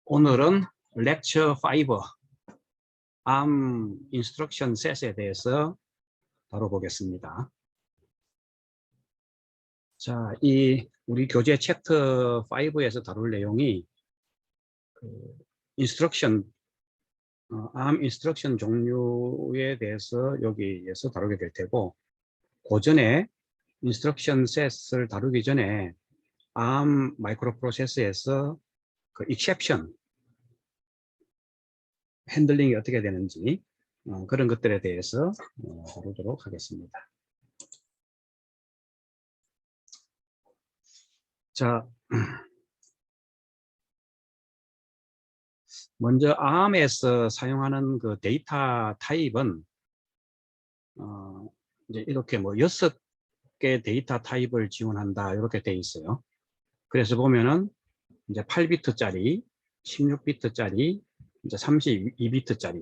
오늘은 렉처 5 ARM 인스트럭션 셋에 대해서 다뤄보겠습니다. 자, 우리 교재 챕터 5에서 다룰 내용이 인스트럭션 ARM 인스트럭션 종류에 대해서 여기에서 다루게 될 테고, 고전에 인스트럭션 셋을 다루기 전에 ARM 마이크로 프로세서에서 그 exception 핸들링이 어떻게 되는지 그런 것들에 대해서 다루도록 하겠습니다. 자, 먼저 ARM에서 사용하는 그 데이터 타입은 이제 이렇게 뭐 6개 데이터 타입을 지원한다 이렇게 돼 있어요. 그래서 보면은 이제 8비트짜리, 16비트짜리, 이제 32비트짜리.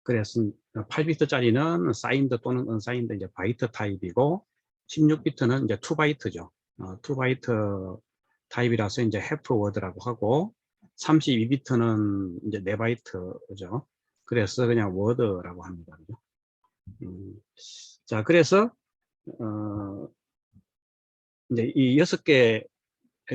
그래서 8비트짜리는 사인드 또는 언사인드 이제 바이트 타입이고, 16비트는 이제 2바이트죠. 2바이트 타입이라서 이제 해프 워드라고 하고, 32비트는 이제 4바이트죠. 그래서 그냥 워드라고 합니다. 그죠? 자, 그래서 이제 이 6개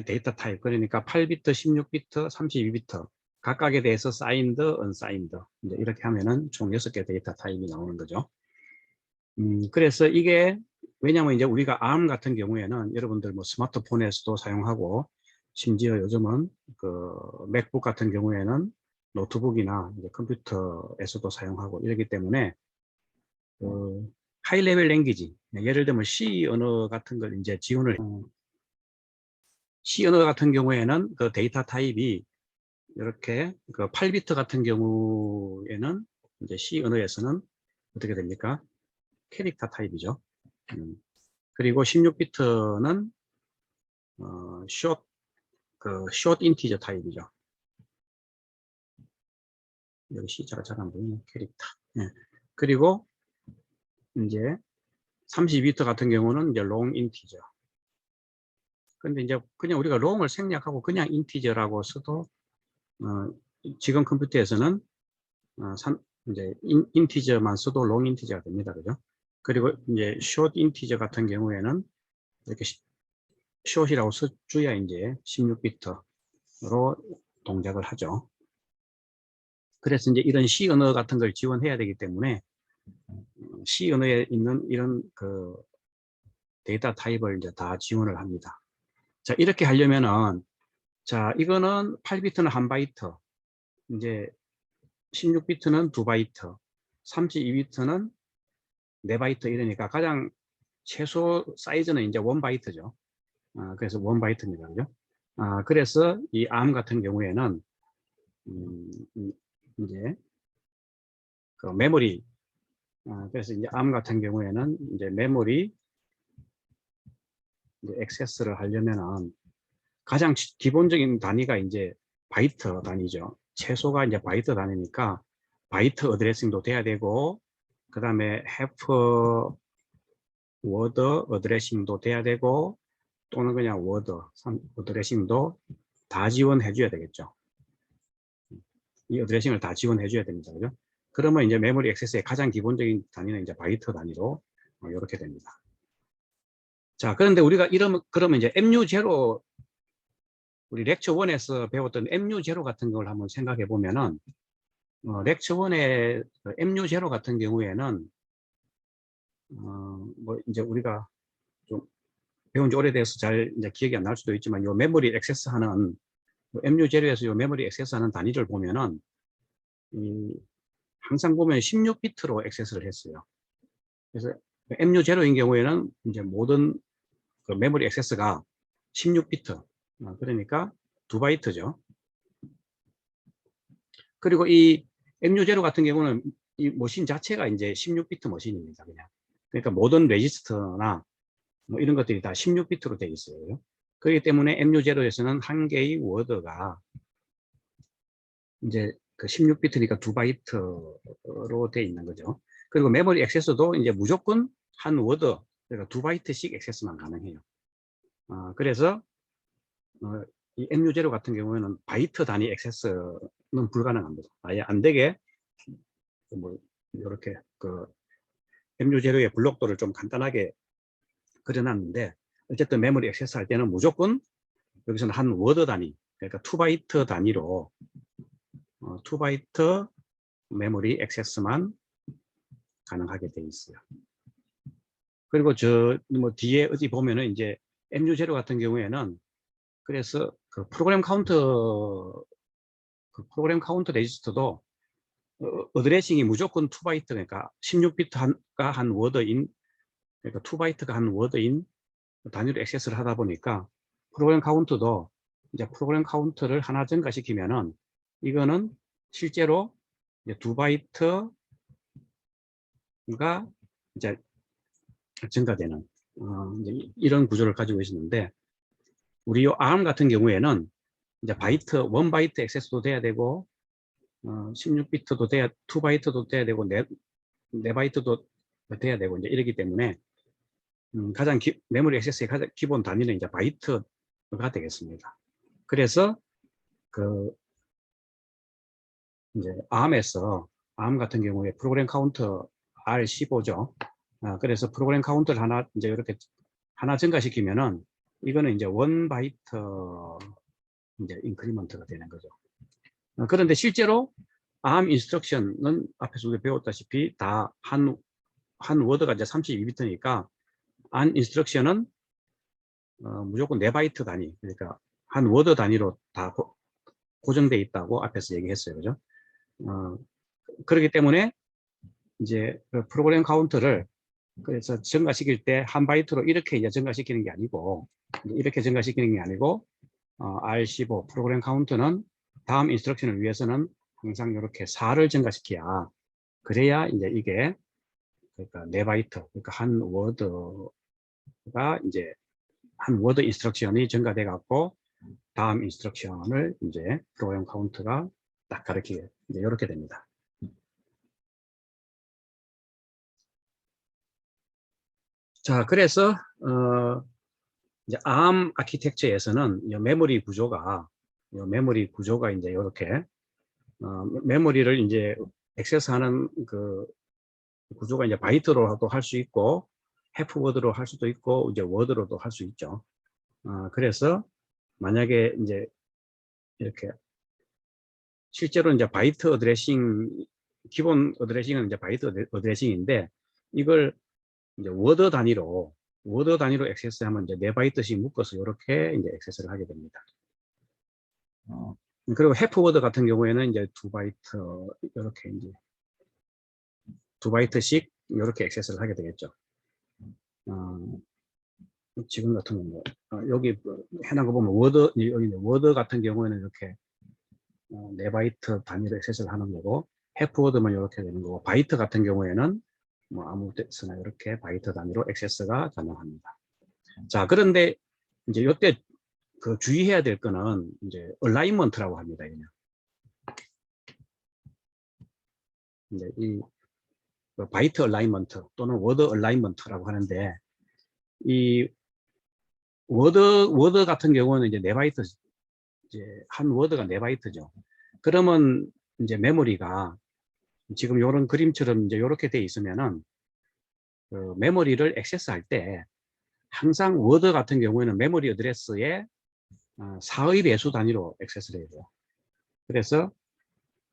데이터 타입, 그러니까 8비트, 16비트, 32비트 각각에 대해서 사인드, 언사인드 이제 이렇게 하면은 총 6개 데이터 타입이 나오는 거죠. 그래서 이게 왜냐하면 이제 우리가 ARM 같은 경우에는 여러분들 뭐 스마트폰에서도 사용하고, 심지어 요즘은 그 맥북 같은 경우에는 노트북이나 이제 컴퓨터에서도 사용하고 이러기 때문에 그 하이 레벨 랭귀지, 예를 들면 C 언어 같은 걸 이제 지원을 C 언어 같은 경우에는 그 데이터 타입이 이렇게 그 8비트 같은 경우에는 이제 C 언어에서는 어떻게 됩니까? 캐릭터 타입이죠. 그리고 16비트는 숏 인티저 타입이죠. 여기 C자가 잘 안 보이네. 캐릭터. 예. 그리고 이제 32비트 같은 경우는 이제 롱 인티저. 근데 이제 그냥 우리가 롱을 생략하고 그냥 인티저라고 써도 지금 컴퓨터에서는 이제 인티저만 써도 롱 인티저가 됩니다. 그죠? 그리고 이제 숏 인티저 같은 경우에는 이렇게 숏이라고 써줘야 이제 16비트로 동작을 하죠. 그래서 이제 이런 C 언어 같은 걸 지원해야 되기 때문에 C 언어에 있는 이런 그 데이터 타입을 이제 다 지원을 합니다. 자, 이렇게 하려면은, 자, 이거는 8비트는 1바이트, 이제 16비트는 2바이트, 32비트는 4바이트 이러니까 가장 최소 사이즈는 이제 1바이트죠. 그래서 1바이트입니다. 그죠? 그래서 이 ARM 같은 경우에는 이제 그 메모리, 그래서 이제 ARM 같은 경우에는 이제 메모리 이제 액세스를 하려면은 가장 기본적인 단위가 이제 바이트 단위죠. 최소가 이제 바이트 단위니까 바이트 어드레싱도 돼야 되고, 그 다음에 해프 워드 어드레싱도 돼야 되고, 또는 그냥 워드 어드레싱도 다 지원해 줘야 되겠죠. 이 어드레싱을 다 지원해 줘야 됩니다. 그죠? 그러면 이제 메모리 액세스의 가장 기본적인 단위는 이제 바이트 단위로 이렇게 됩니다. 자, 그런데 우리가 그러면 이제 MU0, 우리 렉처 1에서 배웠던 MU0 같은 걸 한번 생각해 보면은, 렉처 1의 MU0 같은 경우에는, 뭐 이제 우리가 좀 배운 지 오래돼서 잘 이제 기억이 안 날 수도 있지만, 요 메모리 액세스 하는, MU0에서 요 메모리 액세스 하는 단위를 보면은, 항상 보면 16비트로 액세스를 했어요. 그래서 MU0인 경우에는 이제 모든 그 메모리 액세스가 16비트, 그러니까 2바이트죠. 그리고 이 MU0 같은 경우는 이 머신 자체가 이제 16비트 머신입니다. 그냥. 그러니까 모든 레지스터나 뭐 이런 것들이 다 16비트로 되어 있어요. 그렇기 때문에 MU0에서는 한 개의 워드가 이제 그 16비트니까 2바이트로 되어 있는 거죠. 그리고 메모리 액세스도 이제 무조건 한 워드, 그러니까 2바이트씩 액세스만 가능해요. 그래서 이 MU0 같은 경우에는 바이트 단위 액세스는 불가능합니다. 아예 안 되게 뭐 이렇게 그 MU0의 블록도를 좀 간단하게 그려놨는데, 어쨌든 메모리 액세스 할 때는 무조건 여기서는 한 워드 단위, 그러니까 2바이트 단위로 2바이트 메모리 액세스만 가능하게 되어 있어요. 그리고 저 뭐 뒤에 어디 보면은 이제 MU0 같은 경우에는 그래서 그 프로그램 카운터 레지스터도 어드레싱이 무조건 2바이트, 그러니까 16비트가 한 워드인, 그러니까 2바이트가 한 워드인 단위로 액세스를 하다 보니까 프로그램 카운트도 이제 프로그램 카운트를 하나 증가시키면은 이거는 실제로 이제 2바이트가 이제 증가되는 이제 이런 구조를 가지고 있었는데, 우리 요 ARM 같은 경우에는 이제 바이트 1바이트 액세스도 돼야 되고 16비트도 돼야, 2바이트도 돼야 되고 4바이트도 돼야 되고 이제 이러기 때문에 가장 메모리 액세스의 가장 기본 단위는 이제 바이트가 되겠습니다. 그래서 그 이제 ARM 같은 경우에 프로그램 카운터 R15죠. 그래서 프로그램 카운터를 하나 이제 이렇게 하나 증가시키면은 이거는 이제 1바이트 이제 인크리먼트가 되는 거죠. 그런데 실제로 ARM 인스트럭션은 앞에서 우리 배웠다시피 다 한 워드가 이제 32비트니까 ARM 인스트럭션은 무조건 4바이트 단위, 그러니까 한 워드 단위로 다 고정되어 있다고 앞에서 얘기했어요. 그죠? 그렇기 때문에 이제 그 프로그램 카운트를 그래서 증가시킬 때 한 바이트로 이렇게 이제 증가시키는 게 아니고, R15 프로그램 카운트는 다음 인스트럭션을 위해서는 항상 이렇게 4를 증가시켜야, 그래야 이제 이게 그러니까 4바이트, 그러니까 한 워드가 이제 한 워드 인스트럭션이 증가돼 갖고 다음 인스트럭션을 이제 프로그램 카운트가 딱 가르치게 이제 이렇게 됩니다. 자, 그래서 이제 ARM 아키텍처에서는 이 메모리 구조가 이제 이렇게 메모리를 이제 액세스하는 그 구조가 이제 바이트로도 할 수 있고 해프워드로 할 수도 있고 이제 워드로도 할 수 있죠. 그래서 만약에 이제 이렇게 실제로 이제 바이트 어드레싱, 기본 어드레싱은 이제 바이트 어드레싱인데, 이걸 이제 워드 단위로 액세스하면 이제 4바이트씩 묶어서 이렇게 이제 액세스를 하게 됩니다. 그리고 해프워드 같은 경우에는 이제 2바이트 이렇게 이제 2바이트씩 이렇게 액세스를 하게 되겠죠. 지금 같은 경우 여기 해놓은 거 보면 여기 워드 같은 경우에는 이렇게 4바이트 단위로 액세스를 하는 거고, 해프워드만 이렇게 되는 거고, 바이트 같은 경우에는 뭐 아무 데서나 이렇게 바이트 단위로 액세스가 가능합니다. 자, 그런데 이제 이때 그 주의해야 될 거는 이제 얼라이먼트라고 합니다. 그냥. 이제 이 바이트 얼라이먼트 또는 워드 얼라이먼트라고 하는데, 이 워드 같은 경우는 이제 4바이트, 이제 한 워드가 4바이트죠. 그러면 이제 메모리가 지금 이런 그림처럼 이제 이렇게 돼 있으면은 그 메모리를 액세스할 때 항상 워드 같은 경우에는 메모리 어드레스의 4의 배수 단위로 액세스를 해야 돼요. 그래서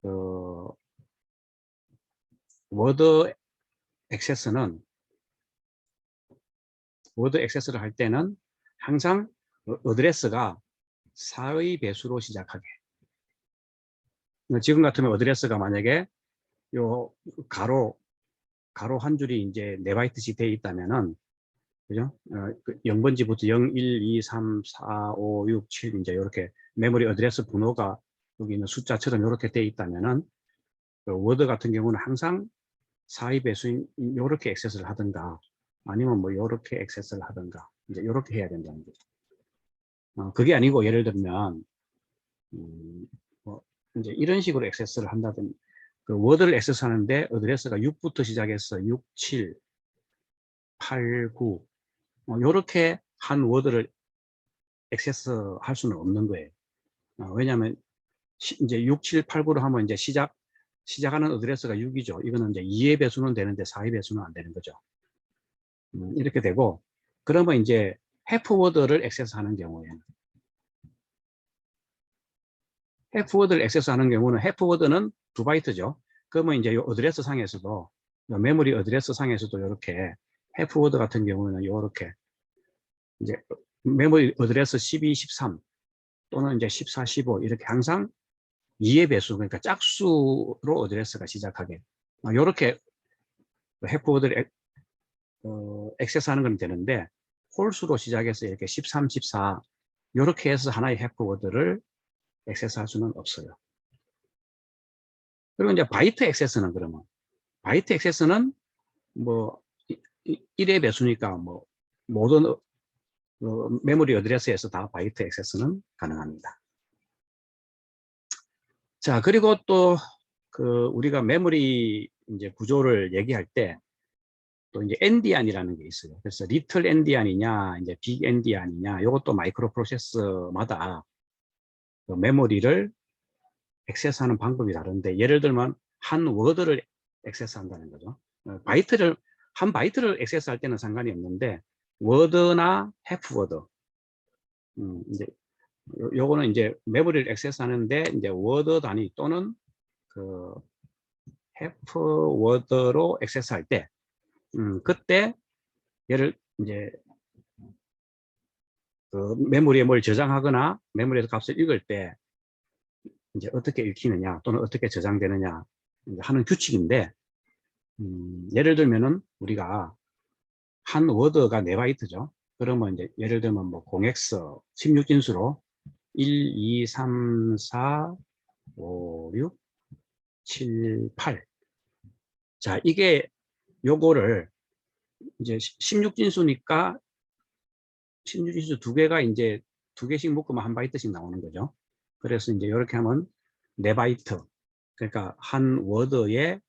그 워드 액세스를 할 때는 항상 어드레스가 4의 배수로 시작하게. 지금 같으면 어드레스가 만약에 요 가로 한 줄이 이제 4바이트씩 되어 있다면은, 그죠? 0번지부터 0, 1, 2, 3, 4, 5, 6, 7 이제 이렇게 메모리 어드레스 번호가 여기 있는 숫자처럼 이렇게 되어 있다면은, 그 워드 같은 경우는 항상 4의 배수인 이렇게 액세스를 하든가 아니면 뭐 이렇게 액세스를 하든가 이제 이렇게 해야 된다는 거죠. 그게 아니고 예를 들면 뭐 이제 이런 식으로 액세스를 한다든지, 그 워드를 액세스하는데 어드레스가 6부터 시작해서 6, 7, 8, 9 이렇게 한 워드를 액세스 할 수는 없는 거예요. 왜냐하면 이제 6, 7, 8, 9로 하면 이제 시작하는 어드레스가 6이죠. 이거는 이제 2의 배수는 되는데 4의 배수는 안 되는 거죠. 이렇게 되고, 그러면 이제 해프워드를 액세스하는 경우에는 액세스하는 경우는 해프워드는 2바이트죠. 그러면 이제 이 어드레스 상에서도 메모리 어드레스 상에서도 이렇게 해프워드 같은 경우는 이렇게 이제 메모리 어드레스 12, 13 또는 이제 14, 15 이렇게 항상 2의 배수, 그러니까 짝수로 어드레스가 시작하게 이렇게 해프워드를 액세스하는 건 되는데, 홀수로 시작해서 이렇게 13, 14 이렇게 해서 하나의 해프워드를 액세스할 수는 없어요. 그리고 이제 바이트 액세스는 그러면 바이트 액세스는 뭐 1의 배수니까 뭐 모든 메모리 어드레스에서 다 바이트 액세스는 가능합니다. 자, 그리고 또 우리가 메모리 이제 구조를 얘기할 때 또 이제 엔디안이라는 게 있어요. 그래서 리틀 엔디안이냐, 이제 빅 엔디안이냐, 이것도 마이크로 프로세서마다 메모리를 액세스하는 방법이 다른데, 예를 들면 한 워드를 액세스한다는 거죠. 한 바이트를 액세스할 때는 상관이 없는데, 워드나 해프워드, 이제 요거는 이제 메모리를 액세스하는데 이제 워드 단위 또는 그 해프워드로 액세스할 때, 그때 얘를 이제 메모리에 뭘 저장하거나 메모리에서 값을 읽을 때 이제 어떻게 읽히느냐 또는 어떻게 저장되느냐 하는 규칙인데, 예를 들면은 우리가 한 워드가 4바이트죠. 그러면 이제 예를 들면 뭐 0x 16진수로 1, 2, 3, 4, 5, 6, 7, 8. 자, 이게 요거를 이제 16진수니까 16진수 2개가 이제 2개씩 묶으면 1바이트씩 나오는 거죠. 그래서 이제 이렇게 하면 4바이트. 그러니까 한 워드에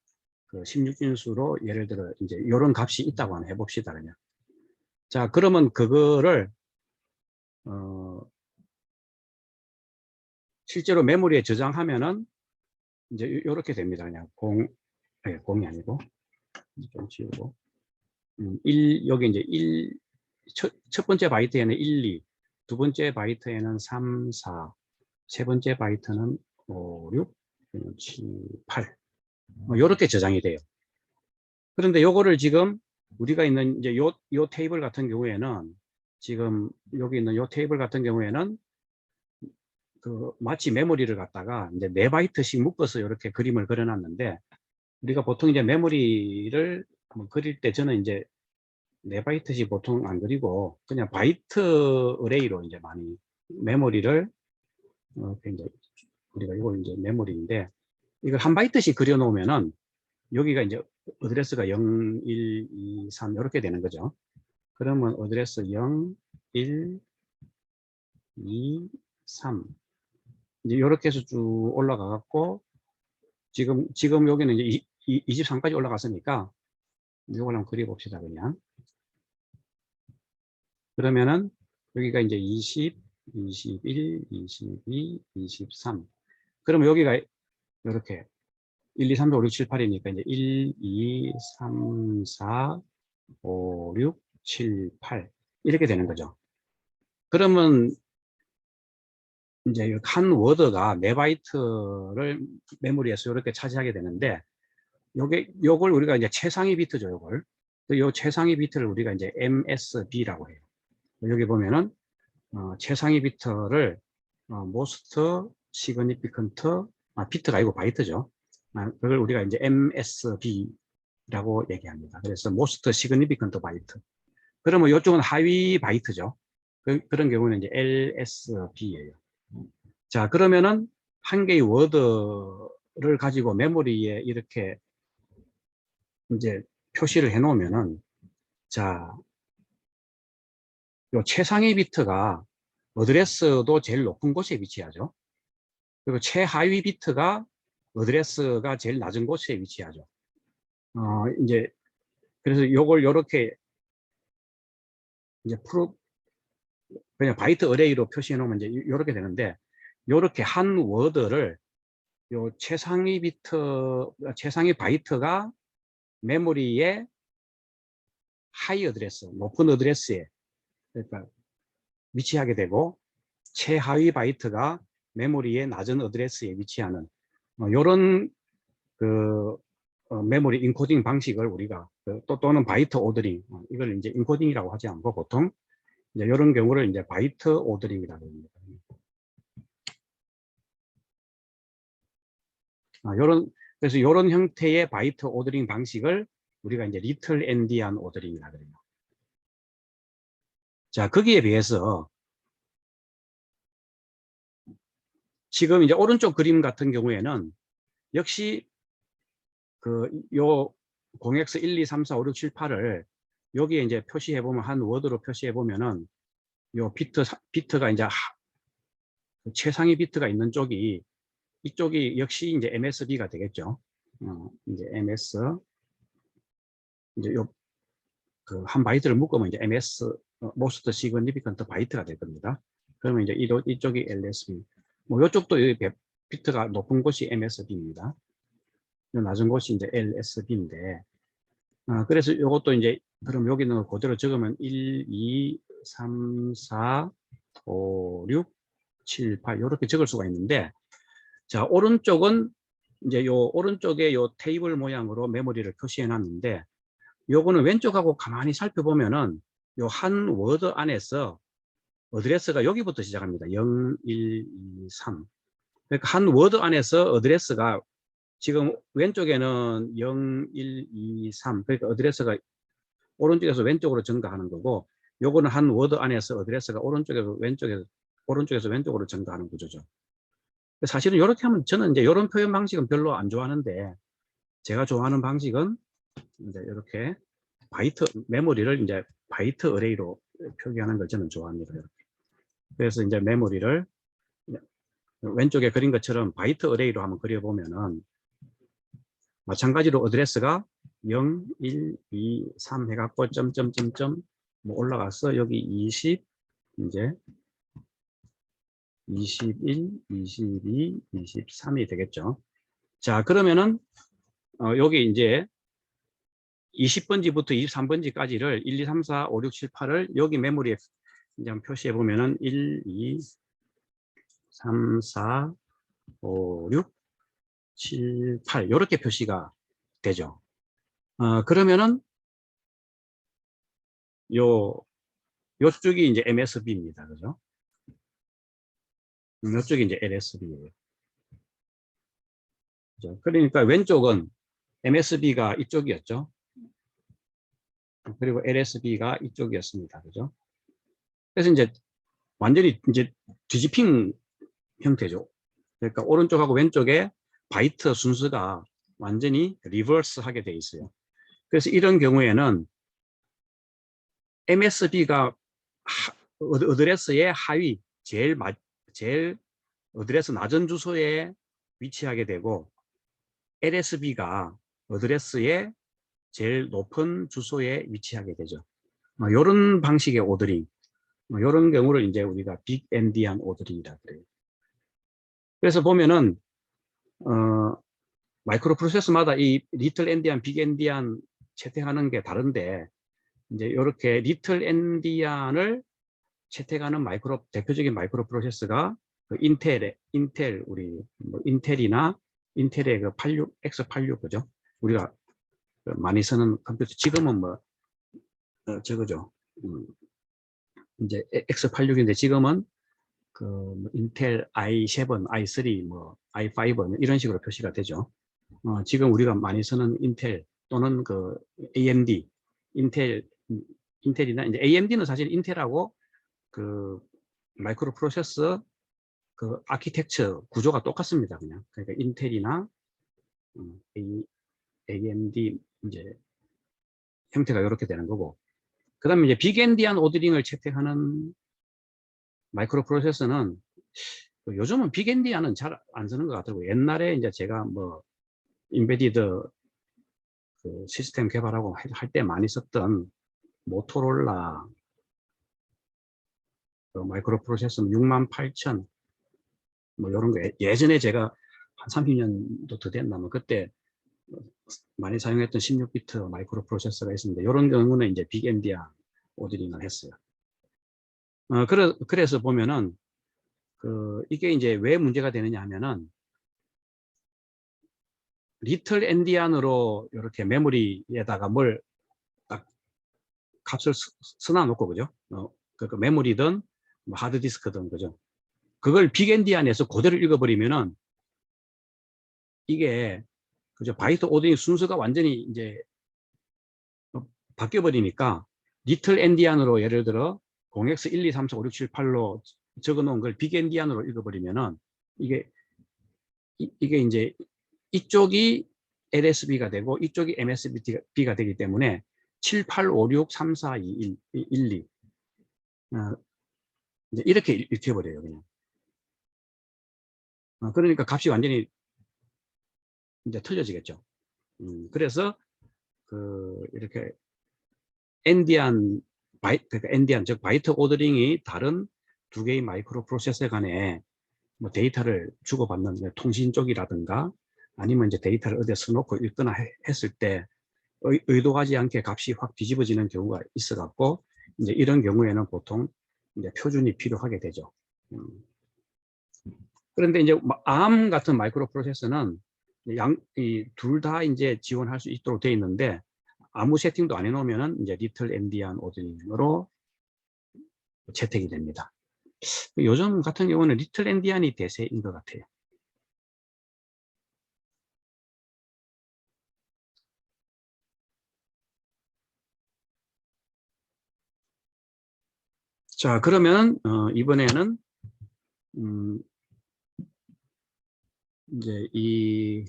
그 16진수로 예를 들어 이제 이런 값이 있다고 한번 해봅시다. 그냥. 자, 그러면 그거를 실제로 메모리에 저장하면은 이제 이렇게 됩니다. 그냥 0이 아니고 좀 지우고 여기 이제 첫 번째 바이트에는 1, 2, 두 번째 바이트에는 3, 4, 세 번째 바이트는 5, 6, 7, 8 이렇게 저장이 돼요. 그런데 요거를 지금 우리가 있는 이제 요 테이블 같은 경우에는 지금 여기 있는 요 테이블 같은 경우에는 마치 메모리를 갖다가 이제 4바이트씩 묶어서 이렇게 그림을 그려놨는데, 우리가 보통 이제 메모리를 그릴 때 저는 이제 4바이트씩 보통 안 그리고 그냥 바이트 어레이로 이제 많이 메모리를 이제 우리가 이거 이제 메모리인데, 이걸 1바이트씩 그려 놓으면은 여기가 이제 어드레스가 0, 1, 2, 3 이렇게 되는 거죠. 그러면 어드레스 0, 1, 2, 3 이제 이렇게 해서 쭉 올라가 갖고 지금 여기는 이제 23까지 올라갔으니까 이걸 한번 그려 봅시다. 그냥 그러면은 여기가 이제 20, 21, 22, 23 그러면 여기가 이렇게 1, 2, 3, 4, 5, 6, 7, 8이니까 이제 1, 2, 3, 4, 5, 6, 7, 8 이렇게 되는 거죠. 그러면 이제 한 워드가 4바이트를 메모리에서 이렇게 차지하게 되는데, 요걸 우리가 이제 최상위 비트죠, 요걸. 요 최상위 비트를 우리가 이제 MSB라고 해요. 여기 보면은, 최상위 비트를, most significant, 비트가 아니고 바이트죠. 그걸 우리가 이제 MSB라고 얘기합니다. 그래서 most significant byte. 그러면 이쪽은 하위 바이트죠. 그런 경우는 이제 LSB예요. 자, 그러면은 한 개의 워드를 가지고 메모리에 이렇게 이제 표시를 해 놓으면은, 자, 요 최상위 비트가 어드레스도 제일 높은 곳에 위치하죠. 그리고 최하위 비트가 어드레스가 제일 낮은 곳에 위치하죠. 이제 그래서 요걸 요렇게 이제 그냥 바이트 어레이로 표시해 놓으면 이제 이렇게 되는데, 이렇게 한 워드를 요 최상위 바이트가 메모리의 하이 어드레스, 높은 어드레스에 그러니까 위치하게 되고, 최하위 바이트가 메모리의 낮은 어드레스에 위치하는 이런 그 메모리 인코딩 방식을 우리가 또는 바이트 오더링, 이걸 이제 인코딩이라고 하지 않고 보통 이제 이런 경우를 이제 바이트 오더링이라고 합니다. 그래서 이런 형태의 바이트 오더링 방식을 우리가 이제 리틀 엔디안 오더링이라 그래요. 자, 거기에 비해서 지금 이제 오른쪽 그림 같은 경우에는 역시 요 0x 1, 2, 3, 4, 5, 6, 7, 8을 여기에 이제 표시해 보면, 한 워드로 표시해 보면은 요 비트가 이제 최상위 비트가 있는 쪽이, 이쪽이 역시 이제 MSB가 되겠죠. 이제 MS, 이제 요 한 바이트를 묶으면 이제 MS most significant 바이트가 될 겁니다. 그러면 이제 이쪽이 LSB, 뭐 이쪽도 비트가 높은 곳이 MSB입니다. 낮은 곳이 이제 LSB인데, 그래서 이것도 이제 그럼 여기는 그대로 적으면 1, 2, 3, 4, 5, 6, 7, 8 이렇게 적을 수가 있는데, 자, 오른쪽은 이제 요 오른쪽에 요 테이블 모양으로 메모리를 표시해 놨는데, 요거는 왼쪽하고 가만히 살펴보면은 요 한 워드 안에서 어드레스가 여기부터 시작합니다. 0, 1, 2, 3. 그러니까 한 워드 안에서 어드레스가 지금 왼쪽에는 0, 1, 2, 3. 그러니까 어드레스가 오른쪽에서 왼쪽으로 증가하는 거고, 요거는 한 워드 안에서 어드레스가 오른쪽에서 왼쪽으로 증가하는 구조죠. 사실은 이렇게 하면 저는 이제 이런 표현 방식은 별로 안 좋아하는데, 제가 좋아하는 방식은 이제 이렇게 메모리를 이제 바이트 어레이로 표기하는 걸 저는 좋아합니다. 이렇게. 그래서 이제 메모리를 왼쪽에 그린 것처럼 바이트 어레이로 한번 그려보면은, 마찬가지로 어드레스가 0, 1, 2, 3 해갖고 점점점점 뭐 올라가서 여기 20, 이제 21, 22, 23이 되겠죠. 자, 그러면은 여기 이제 20번지부터 23번지까지를 1, 2, 3, 4, 5, 6, 7, 8을 여기 메모리에 이제 한번 표시해 보면은 1, 2, 3, 4, 5, 6, 7, 8 이렇게 표시가 되죠. 그러면은 요쪽이 이제 MSB입니다. 그죠? 요쪽이 이제 LSB예요. 그죠? 그러니까 왼쪽은 MSB가 이쪽이었죠. 그리고 LSB가 이쪽이었습니다. 그죠? 그래서 이제 완전히 이제 뒤집힌 형태죠. 그러니까 오른쪽하고 왼쪽에 바이트 순서가 완전히 리버스 하게 돼 있어요. 그래서 이런 경우에는 MSB가 어드레스의 하위, 제일 어드레스 낮은 주소에 위치하게 되고, LSB가 어드레스의 제일 높은 주소에 위치하게 되죠. 이런 방식의 오더링, 이런 경우를 이제 우리가 빅 엔디안 오더링이라 그래요. 그래서 보면은 마이크로 프로세서마다 이 리틀 엔디안, 빅 엔디안 채택하는 게 다른데, 이제 이렇게 리틀 엔디안을 채택하는 대표적인 마이크로 프로세서가 그 인텔 우리 뭐 인텔이나 인텔의 그 86, X86 그죠? 우리가 많이 쓰는 컴퓨터, 지금은 뭐 저거죠. 이제 X86인데 지금은 그 인텔 i7, i3, 뭐 i5 이런 식으로 표시가 되죠. 지금 우리가 많이 쓰는 인텔 또는 그 AMD, 인텔이나 이제 AMD는 사실 인텔하고 그 마이크로 프로세서 그 아키텍처 구조가 똑같습니다. 그냥 그러니까 인텔이나 AMD 이제 형태가 이렇게 되는 거고, 그 다음에 이제 빅엔디안 오더링을 채택하는 마이크로 프로세서는 요즘은 빅엔디안은 잘 안 쓰는 것 같더라고요. 옛날에 이제 제가 뭐 인베디드 그 시스템 개발하고 할 때 많이 썼던 모토로라 마이크로 프로세서 68,000 뭐 이런 거 예전에 제가 한 30년도 더 됐나 뭐 그때 많이 사용했던 16비트 마이크로 프로세서가 있습니다. 이런 경우는 이제 빅 엔디안 오더링을 했어요. 그래서 보면은 이게 이제 왜 문제가 되느냐 하면은 리틀 엔디안으로 이렇게 메모리에다가 뭘 딱 값을 써놔 놓고 그죠? 그 메모리든 뭐 하드디스크든 그죠? 그걸 빅 엔디안에서 그대로 읽어버리면은 이게 그죠? 바이트 오더링 순서가 완전히 이제 바뀌어 버리니까 리틀 엔디안으로 예를 들어 0x 1, 2, 3, 4, 5, 6, 7, 8로 적어 놓은 걸 빅 엔디안으로 읽어버리면은 이게 이제 이쪽이 LSB가 되고 이쪽이 MSB가 되기 때문에 7, 8, 5, 6, 3, 4, 2, 1, 2 이제 이렇게 읽혀버려요 그냥. 그러니까 값이 완전히 이제 틀려지겠죠. 그래서 이렇게 엔디안 그러니까 엔디안 즉 바이트 오더링이 다른 두 개의 마이크로 프로세서 간에 뭐 데이터를 주고받는 통신 쪽이라든가 아니면 이제 데이터를 어디에 써놓고 읽거나 했을 때 의도하지 않게 값이 확 뒤집어지는 경우가 있어 갖고 이제 이런 경우에는 보통 이제 표준이 필요하게 되죠. 그런데 이제 ARM 같은 마이크로 프로세서는 둘 다 이제 지원할 수 있도록 되어 있는데 아무 세팅도 안 해놓으면은 이제 리틀 엔디안 오더링으로 채택이 됩니다. 요즘 같은 경우는 리틀 엔디안이 대세인 것 같아요. 자, 그러면 이번에는 이제 이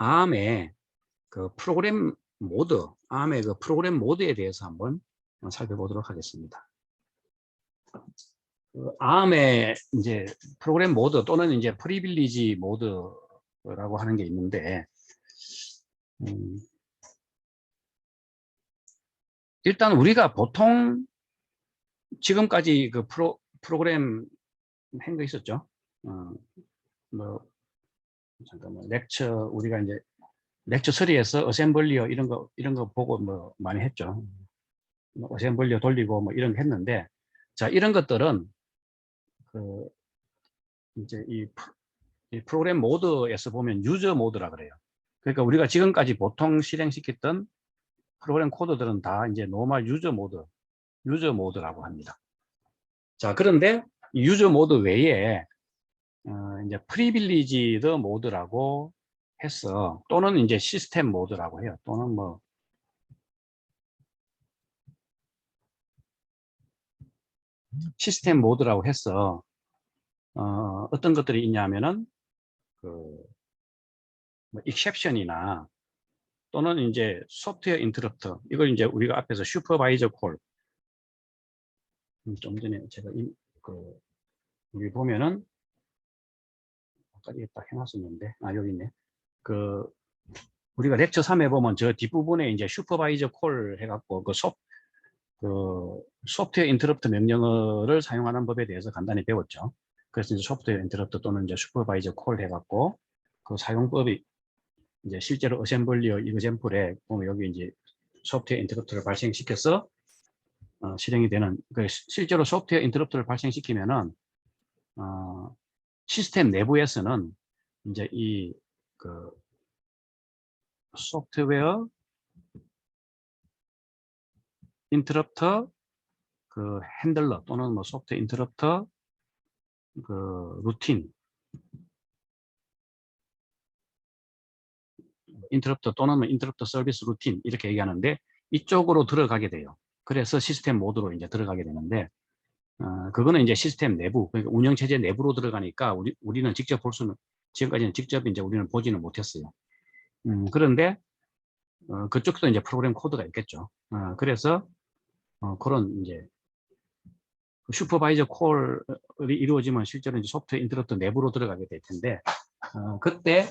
ARM의 그 프로그램 모드, ARM의 그 프로그램 모드에 대해서 한번 살펴보도록 하겠습니다. ARM의 이제 프로그램 모드 또는 이제 프리빌리지 모드라고 하는 게 있는데, 일단 우리가 보통 지금까지 그 프로그램 한 거 있었죠. 뭐 잠깐만 우리가 이제 렉처 3에서 어셈블리어 이런 거 보고 뭐 많이 했죠. 어셈블리어 돌리고 뭐 이런 거 했는데, 자 이런 것들은 이제 이 프로그램 모드에서 보면 유저 모드라 그래요. 그러니까 우리가 지금까지 보통 실행시켰던 프로그램 코드들은 다 이제 노멀 유저 모드라고 합니다. 자 그런데 유저 모드 외에 이제 프리빌리지드 모드라고 해서 또는 이제 시스템 모드라고 해요. 또는 뭐 시스템 모드라고 해서 어떤 것들이 있냐면은 뭐 익셉션이나 또는 이제 소프트웨어 인터럽트 이걸 이제 우리가 앞에서 슈퍼바이저 콜 좀 전에 제가 여기 보면은 아까 이게 딱 해놨었는데 여기 있네. 우리가 렉처 3에 보면 저 뒷부분에 이제 슈퍼바이저 콜 해갖고 소프트웨어 인터럽트 명령어를 사용하는 법에 대해서 간단히 배웠죠. 그래서 이제 소프트웨어 인터럽트 또는 이제 슈퍼바이저 콜 해갖고 그 사용법이 이제 실제로 어셈블리어 이그젬플에 보면 여기 이제 소프트웨어 인터럽트를 발생시켜서 실행이 되는 실제로 소프트웨어 인터럽트를 발생시키면은 시스템 내부에서는 이제 소프트웨어 인터럽터 핸들러 또는 뭐 소프트웨어 인터럽터 루틴 인터럽터 또는 뭐 인터럽터 서비스 루틴 이렇게 얘기하는데 이쪽으로 들어가게 돼요. 그래서 시스템 모드로 이제 들어가게 되는데 그거는 이제 시스템 내부 그러니까 운영체제 내부로 들어가니까 우리는 직접 지금까지는 직접 이제 우리는 보지는 못했어요. 그런데 그쪽도 이제 프로그램 코드가 있겠죠. 그래서 그런 이제 슈퍼바이저 콜이 이루어지면 실제로 이제 소프트웨어 인터럽트 내부로 들어가게 될 텐데 그때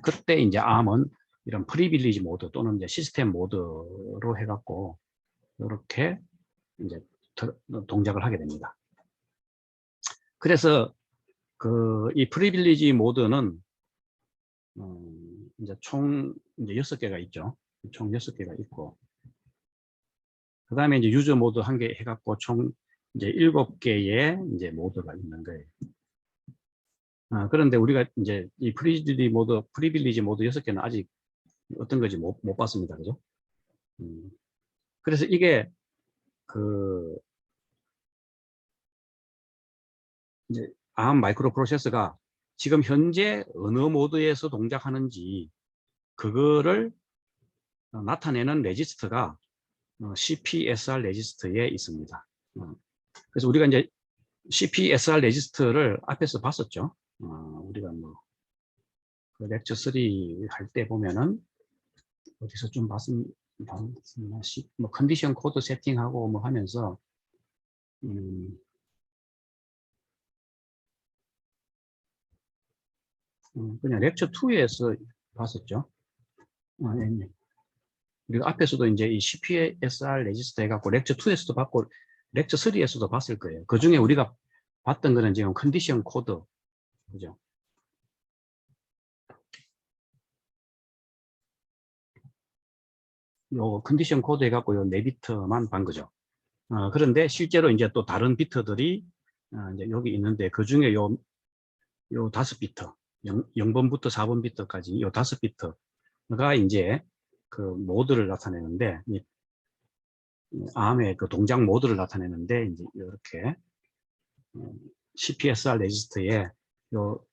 그때 이제 ARM은 이런 프리빌리지 모드 또는 이제 시스템 모드로 해갖고 이렇게 이제 동작을 하게 됩니다. 그래서 이 프리빌리지 모드는 이제 총 이제 6개가 있죠. 총 6개가 있고, 그 다음에 이제 유저 모드 1개 해갖고 총 이제 7개의 이제 모드가 있는 거예요. 그런데 우리가 이제 이 프리빌리지 모드 6개는 아직 어떤 건지 못 봤습니다. 그죠? 그래서 이게 이제 ARM 마이크로 프로세서가 지금 현재 어느 모드에서 동작하는지 그거를 나타내는 레지스터가 CPSR 레지스터에 있습니다. 그래서 우리가 이제 CPSR 레지스터를 앞에서 봤었죠. 우리가 그 렉처 3 할 때 보면은 어디서 좀 봤습니다. 뭐 컨디션 코드 세팅하고 뭐 하면서 그냥 렉처 2에서 봤었죠. 네. 그리고 앞에서도 이제 이 CPSR 레지스터 해갖고 렉처 2에서도 봤고 렉처 3에서도 봤을 거예요. 그 중에 우리가 봤던 거는 지금 컨디션 코드, 그죠? 요 컨디션 코드 해갖고 요 4비트만 반 거죠. 그런데 실제로 이제 또 다른 비트들이 이제 여기 있는데 그 중에 요 5비트, 0번부터 4번 비트까지 요 5비트가 이제 그 모드를 나타내는데, ARM의 그 동작 모드를 나타내는데, 이제 이렇게 CPSR 레지스터에 요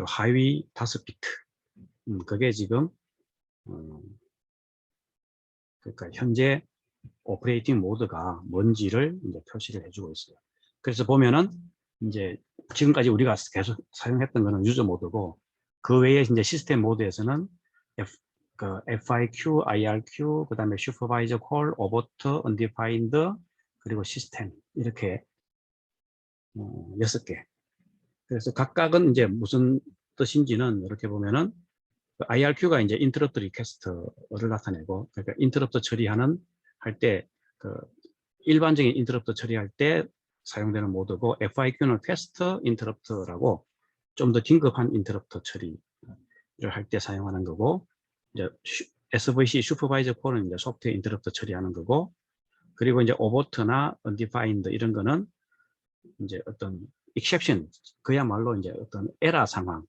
하위 5비트, 그게 지금 그러니까 현재 오퍼레이팅 모드가 뭔지를 이제 표시를 해주고 있어요. 그래서 보면은 이제 지금까지 우리가 계속 사용했던 거는 유저 모드고, 그 외에 이제 시스템 모드에서는 FIQ, IRQ, 그 다음에 슈퍼바이저 콜, 오버트, 언디파인드, 그리고 시스템, 이렇게 6개. 그래서 각각은 이제 무슨 뜻인지는 이렇게 보면은 IRQ가 이제 인터럽트 리퀘스트를 나타내고, 그러니까 인터럽트 처리하는 할 때 일반적인 인터럽트 처리할 때 사용되는 모드고, FIQ는 패스트 인터럽트라고 좀 더 긴급한 인터럽트 처리를 할 때 사용하는 거고, 이제 SVC 슈퍼바이저 콜은 이제 소프트웨어 인터럽트 처리하는 거고, 그리고 이제 오버트나 undefined 이런 거는 이제 어떤 exception, 그야말로 이제 어떤 에러 상황,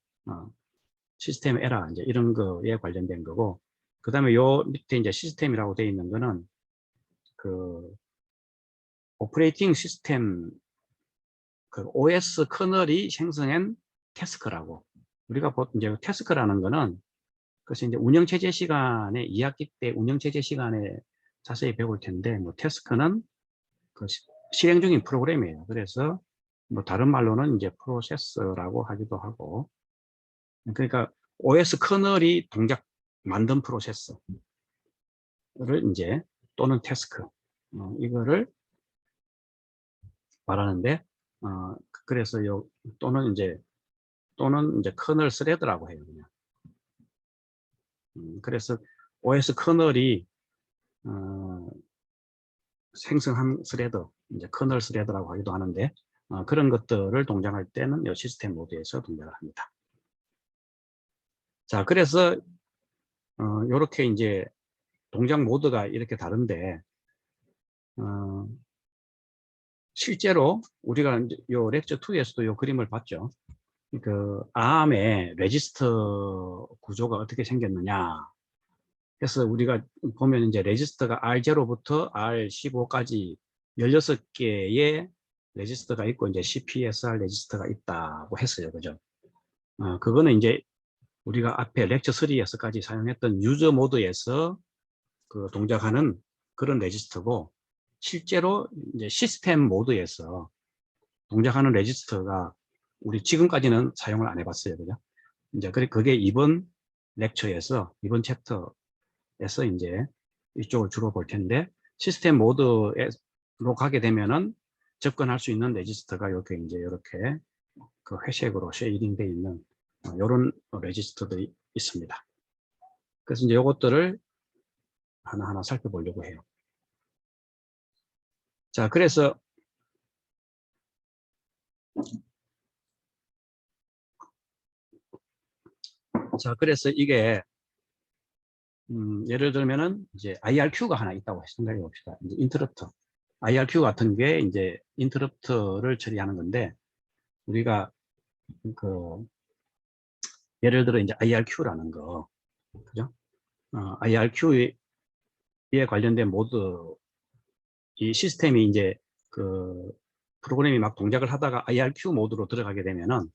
시스템 에러 이제 이런 거에 관련된 거고, 그 다음에 요 밑에 이제 시스템이라고 되어 있는 거는 그 오퍼레이팅 시스템 그 OS 커널이 생성한 태스크라고, 우리가 이제 태스크라는 거는 그래서 이제 운영체제 시간에 2학기 때 운영체제 시간에 자세히 배울 텐데, 뭐 태스크는 그 실행 중인 프로그램이에요. 그래서 뭐 다른 말로는 이제 프로세스라고 하기도 하고, 그러니까 OS 커널이 동작 만든 프로세스를 이제 또는 태스크, 이거를 말하는데, 그래서 또는 이제 커널 스레드라고 해요, 그냥. 그래서 OS 커널이 생성한 스레드, 이제 커널 스레드라고 하기도 하는데, 그런 것들을 동작할 때는 이 시스템 모드에서 동작을 합니다. 자, 그래서 이렇게 이제 동작 모드가 이렇게 다른데, 실제로 우리가 요 렉처 2에서도 요 그림을 봤죠. 그 ARM의 레지스터 구조가 어떻게 생겼느냐. 그래서 우리가 보면 이제 레지스터가 R0부터 R15까지 16개의 레지스터가 있고, 이제 CPSR 레지스터가 있다고 했어요. 그죠? 그거는 이제 우리가 앞에 렉처 3에서까지 사용했던 유저 모드에서 그 동작하는 그런 레지스터고, 실제로 이제 시스템 모드에서 동작하는 레지스터가 우리 지금까지는 사용을 안 해봤어요. 그죠? 이제 그게 이번 렉처에서, 이번 챕터에서 이제 이쪽을 주로 볼 텐데, 시스템 모드로 가게 되면은 접근할 수 있는 레지스터가 이렇게 그 회색으로 쉐이딩 되어 있는 이런 레지스터들이 있습니다. 그래서 이제 이것들을 하나하나 살펴보려고 해요. 자, 그래서 이게 예를 들면은 이제 IRQ가 하나 있다고 생각해 봅시다. 이제 인터럽트. IRQ 같은 게 이제 인터럽트를 처리하는 건데, 우리가 그 예를 들어 이제 IRQ라는 거, 그죠? IRQ에 관련된 모두 이 시스템이 이제 그 프로그램이 막 동작을 하다가 IRQ 모드로 들어가게 되면은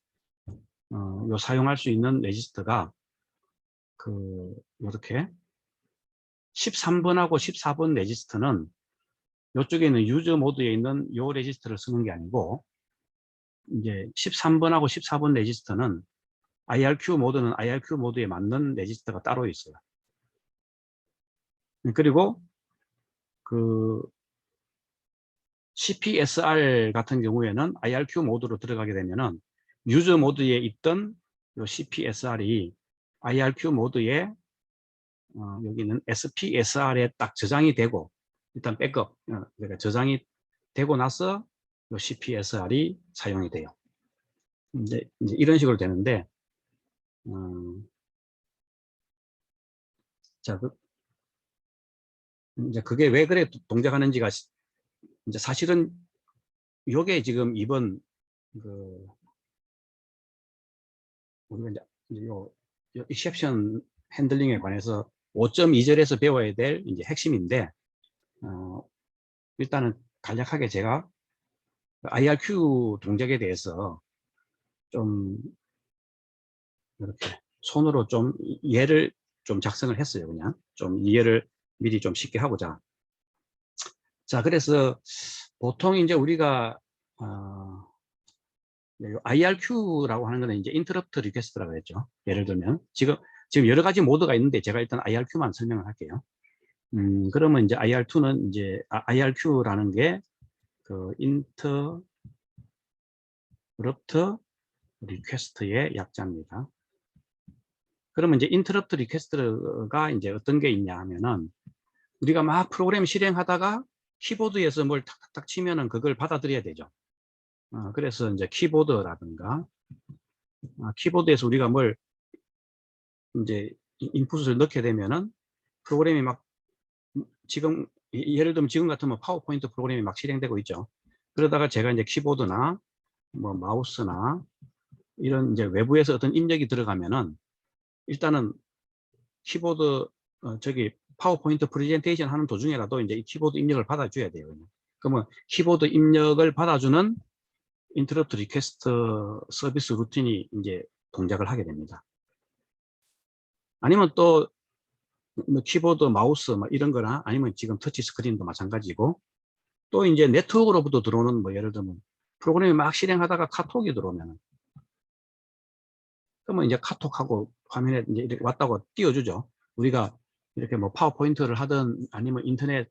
요 사용할 수 있는 레지스터가 이렇게 13번하고 14번 레지스터는 이쪽에 있는 유저 모드에 있는 요 레지스터를 쓰는 게 아니고, 이제 13번하고 14번 레지스터는 IRQ 모드는 IRQ 모드에 맞는 레지스터가 따로 있어요. 그리고 그 CPSR 같은 경우에는 IRQ 모드로 들어가게 되면은 유저 모드에 있던 요 CPSR이 IRQ 모드에 여기는 SPSR에 딱 저장이 되고, 일단 백업, 그러니까 저장이 되고 나서 요 CPSR이 사용이 돼요. 이제 이런 식으로 되는데, 자, 이제 그게 왜 그래 동작하는지가 이제 사실은 요게 지금 이번 우리가 이제 요 exception 핸들링에 관해서 5.2절에서 배워야 될 이제 핵심인데, 일단은 간략하게 제가 IRQ 동작에 대해서 좀 이렇게 손으로 좀 예를 좀 작성을 했어요. 그냥 좀 이해를 미리 좀 쉽게 하고자. 자, 그래서 보통 이제 우리가 IRQ라고 하는 거는 이제 인터럽트 리퀘스트라고 했죠. 예를 들면 지금 여러 가지 모드가 있는데 제가 일단 IRQ만 설명을 할게요. 그러면 이제 IR2는 이제 IRQ라는 게 그 인터럽트 리퀘스트의 약자입니다. 그러면 이제 인터럽트 리퀘스트가 이제 어떤 게 있냐 하면은, 우리가 막 프로그램 실행하다가 키보드에서 뭘 탁탁탁 치면은 그걸 받아들여야 되죠. 그래서 이제 키보드라든가, 키보드에서 우리가 뭘 이제 인풋을 넣게 되면은 프로그램이 막 지금 예를 들면 지금 같으면 파워포인트 프로그램이 막 실행되고 있죠. 그러다가 제가 이제 키보드나 뭐 마우스나 이런 이제 외부에서 어떤 입력이 들어가면은, 일단은 키보드 저기 파워포인트 프레젠테이션 하는 도중에라도 이제 이 키보드 입력을 받아줘야 돼요. 그러면 키보드 입력을 받아주는 인터럽트 리퀘스트 서비스 루틴이 이제 동작을 하게 됩니다. 아니면 또 뭐 키보드, 마우스 뭐 이런 거나, 아니면 지금 터치 스크린도 마찬가지고, 또 이제 네트워크로부터 들어오는 뭐 예를 들면 프로그램이 막 실행하다가 카톡이 들어오면, 그러면 이제 카톡하고 화면에 이제 이렇게 왔다고 띄워주죠. 우리가 이렇게 뭐 파워포인트를 하든 아니면 인터넷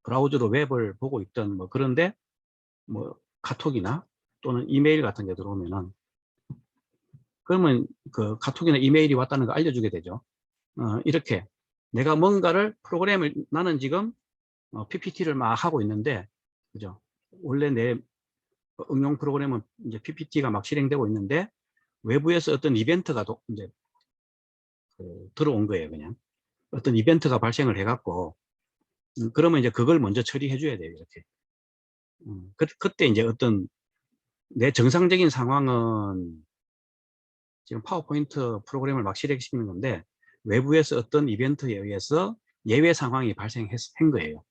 브라우저로 웹을 보고 있든 뭐, 그런데 뭐 카톡이나 또는 이메일 같은 게 들어오면은, 그러면 그 카톡이나 이메일이 왔다는 거 알려주게 되죠. 이렇게 내가 뭔가를 프로그램을, 나는 지금 PPT를 막 하고 있는데, 그죠? 원래 내 응용 프로그램은 이제 PPT가 막 실행되고 있는데 외부에서 어떤 이벤트가 이제 들어온 거예요. 그냥 어떤 이벤트가 발생을 해갖고, 그러면 이제 그걸 먼저 처리해 줘야 돼요. 이렇게. 그때 이제 어떤 내 정상적인 상황은 지금 파워포인트 프로그램을 막 실행시키는 건데, 외부에서 어떤 이벤트에 의해서 예외 상황이 발생한 거예요.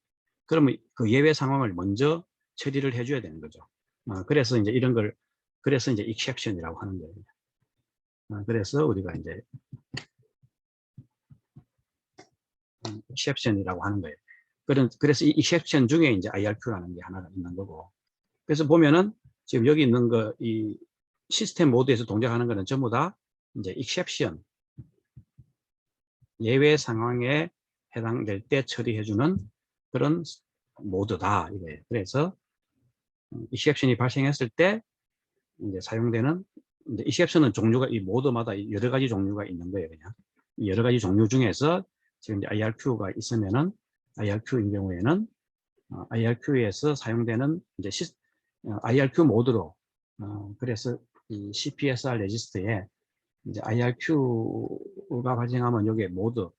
그러면 그 예외 상황을 먼저 처리를 해줘야 되는 거죠. 그래서 이제 이런 걸, 그래서 이제 exception이라고 하는 거예요. 그래서 우리가 이제 exception이라고 하는 거예요. 그래서 이 exception 중에 이제 IRQ라는 게 하나가 있는 거고. 그래서 보면은 지금 여기 있는 거, 이 시스템 모드에서 동작하는 거는 전부 다 이제 exception, 예외 상황에 해당될 때 처리해주는 그런 모드다. 이거예요. 그래서 exception이 발생했을 때 이제 사용되는, 이제 exception은 종류가, 이 모드마다 여러 가지 종류가 있는 거예요. 그냥 여러 가지 종류 중에서 지금 이제 IRQ가 있으면은, IRQ인 경우에는 IRQ에서 사용되는 이제 IRQ 모드로 그래서 이 CPSR 레지스터에 이제 IRQ가 발생하면 여기에 모드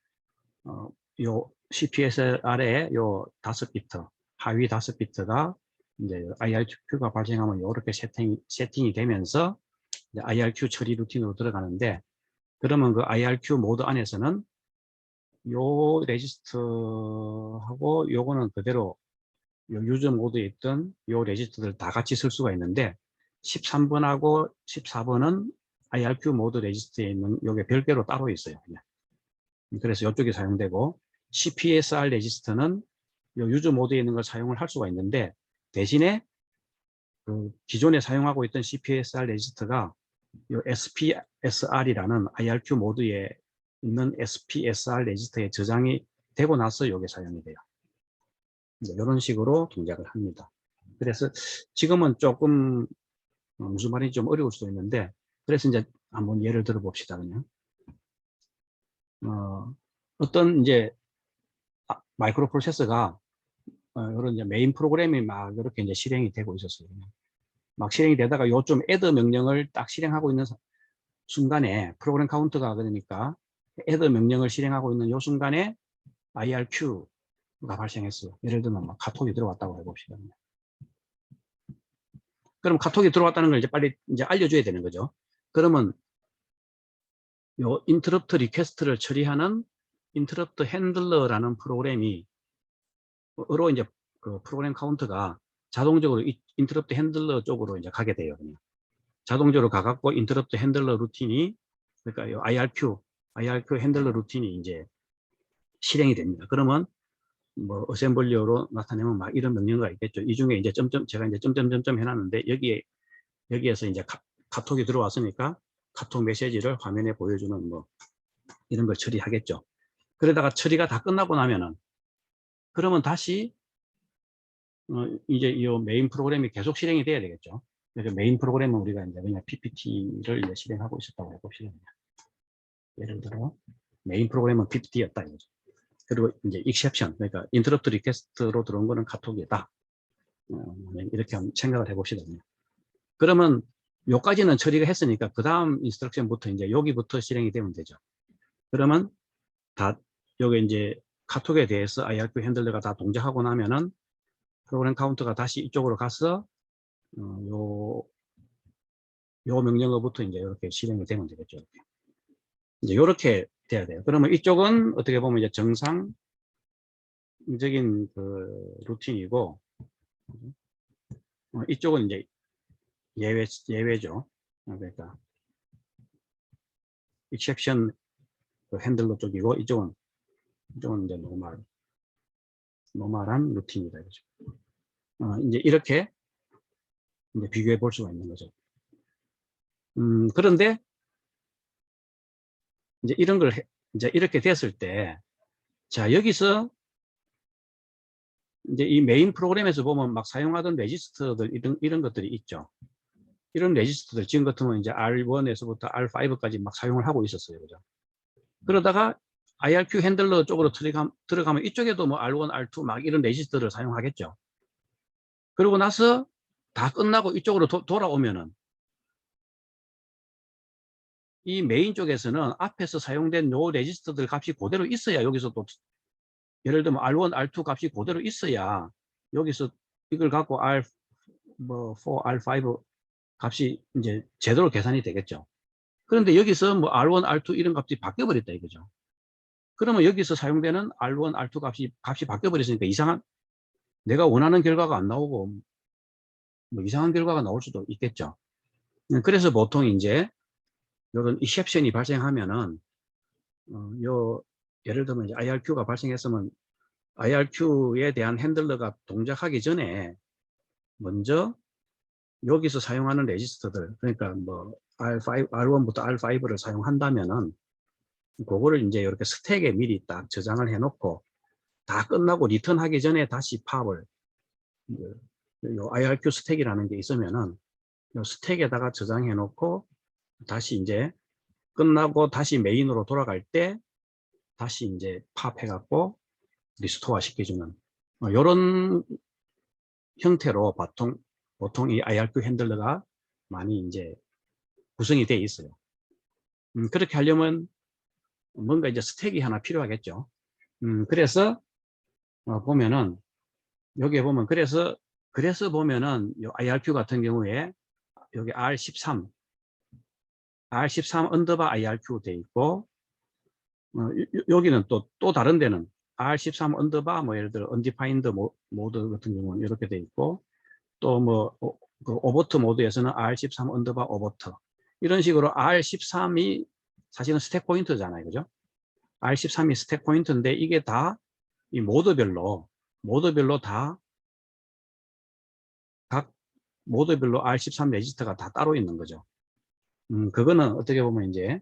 요 CPSR의 요 5비트 하위 5비트가 이제 IRQ가 발생하면 이렇게 세팅이 되면서 이제 IRQ 처리 루틴으로 들어가는데, 그러면 그 IRQ 모드 안에서는 요 레지스터하고 요거는 그대로 요 유저 모드에 있던 요 레지스터들 다 같이 쓸 수가 있는데, 13번하고 14번은 IRQ 모드 레지스터에 있는 요게 별개로 따로 있어요. 그냥. 그래서 이쪽이 사용되고, CPSR 레지스터는 요 유저 모드에 있는 걸 사용을 할 수가 있는데, 대신에 그 기존에 사용하고 있던 CPSR 레지스터가 요 SPSR이라는 IRQ 모드에 있는 SPSR 레지스터에 저장이 되고 나서 이게 사용이 돼요. 이런 식으로 동작을 합니다. 그래서 지금은 조금 무슨 말인지 좀 어려울 수도 있는데, 그래서 이제 한번 예를 들어 봅시다. 그냥 어떤 이제 마이크로 프로세서가 이런 이제 메인 프로그램이 막 이렇게 이제 실행이 되고 있었어요. 막 실행이 되다가 요점 add 명령을 딱 실행하고 있는 순간에 프로그램 카운트가 그러니까 add 명령을 실행하고 있는 요 순간에 IRQ가 발생했어요. 예를 들면 막 카톡이 들어왔다고 해봅시다. 그럼 카톡이 들어왔다는 걸 이제 빨리 이제 알려줘야 되는 거죠. 그러면 요 인터럽트 리퀘스트를 처리하는 인터럽트 핸들러라는 프로그램이 으로 이제 그 프로그램 카운트가 자동적으로 인터럽트 핸들러 쪽으로 이제 가게 돼요. 그냥. 자동적으로 가갖고 인터럽트 핸들러 루틴이, 그러니까 요 IRQ 핸들러 루틴이 이제 실행이 됩니다. 그러면 뭐 어셈블리어로 나타내면 막 이런 명령어가 있겠죠. 이 중에 이제 제가 이제 점점점점 해놨는데, 여기에서 이제 카톡이 들어왔으니까 카톡 메시지를 화면에 보여주는 뭐 이런 걸 처리하겠죠. 그러다가 처리가 다 끝나고 나면은, 그러면 다시 이제 이 메인 프로그램이 계속 실행이 돼야 되겠죠. 그래서 메인 프로그램은 우리가 이제 그냥 PPT를 이제 실행하고 있었다고 해봅시다. 예를 들어 메인 프로그램은 PPT였다 이거죠. 그리고 이제 exception, 그러니까 interrupt request로 들어온 거는 카톡이다. 이렇게 한번 생각을 해봅시다. 그러면 요까지는 처리가 했으니까 그 다음 인스트럭션부터 이제 여기부터 실행이 되면 되죠. 그러면 다 여기 이제 카톡에 대해서 IRQ 핸들러가 다 동작하고 나면은 프로그램 카운트가 다시 이쪽으로 가서 요 명령어부터 이제 이렇게 실행이 되면 되겠죠. 이렇게. 이제 이렇게 돼야 돼요. 그러면 이쪽은 어떻게 보면 이제 정상적인 그 루틴이고, 이쪽은 이제 예외죠. 그러니까 exception 그 핸들러 쪽이고, 이쪽은 이제 노멀한 루틴이다. 그죠? 이제 이렇게 이제 비교해 볼 수가 있는 거죠. 그런데 이제 이런 걸 이제 이렇게 됐을 때, 자, 여기서 이제 이 메인 프로그램에서 보면 막 사용하던 레지스터들 이런 것들이 있죠. 이런 레지스터들 지금 같으면 이제 R1에서부터 R5까지 막 사용을 하고 있었어요. 그죠? 그러다가 IRQ 핸들러 쪽으로 들어가면 이쪽에도 뭐 R1, R2 막 이런 레지스터를 사용하겠죠. 그러고 나서 다 끝나고 이쪽으로 돌아오면은 이 메인 쪽에서는 앞에서 사용된 요 레지스터들 값이 그대로 있어야, 여기서 또 예를 들면 R1, R2 값이 그대로 있어야 여기서 이걸 갖고 R4, R5 값이 이제 제대로 계산이 되겠죠. 그런데 여기서 뭐 R1, R2 이런 값이 바뀌어버렸다 이거죠. 그러면 여기서 사용되는 R1, R2 값이 바뀌어버렸으니까 내가 원하는 결과가 안 나오고 뭐 이상한 결과가 나올 수도 있겠죠. 그래서 보통 이제 이런 exception이 발생하면은 예를 들면 이제 IRQ가 발생했으면 IRQ에 대한 핸들러가 동작하기 전에 먼저 여기서 사용하는 레지스터들, 그러니까 뭐 R1부터 R5를 사용한다면은 그거를 이제 이렇게 스택에 미리 딱 저장을 해놓고 다 끝나고 리턴하기 전에 다시 팝을 요 IRQ 스택이라는 게 있으면은 요 스택에다가 저장해 놓고 다시 이제 끝나고 다시 메인으로 돌아갈 때 다시 이제 팝 해갖고 리스토어 시켜주는 이런 형태로 보통 이 IRQ 핸들러가 많이 이제 구성이 되어 있어요. 그렇게 하려면 뭔가 이제 스택이 하나 필요하겠죠. 그래서 보면은 여기에 보면 그래서 보면은 요 IRQ 같은 경우에 여기 R13 언더바 IRQ 돼 있고 여기는 또 다른 데는 R13 언더바 뭐 예를 들어 undefined 모드 같은 경우는 이렇게 돼 있고 또 뭐 그 오버트 모드에서는 R13 언더바 오버트 이런 식으로 R13이 사실은 스택 포인트잖아요, 그죠? R13이 스택 포인트인데 이게 다 이 모드별로 다 각 모드별로 R13 레지스터가 다 따로 있는 거죠. 그거는 어떻게 보면 이제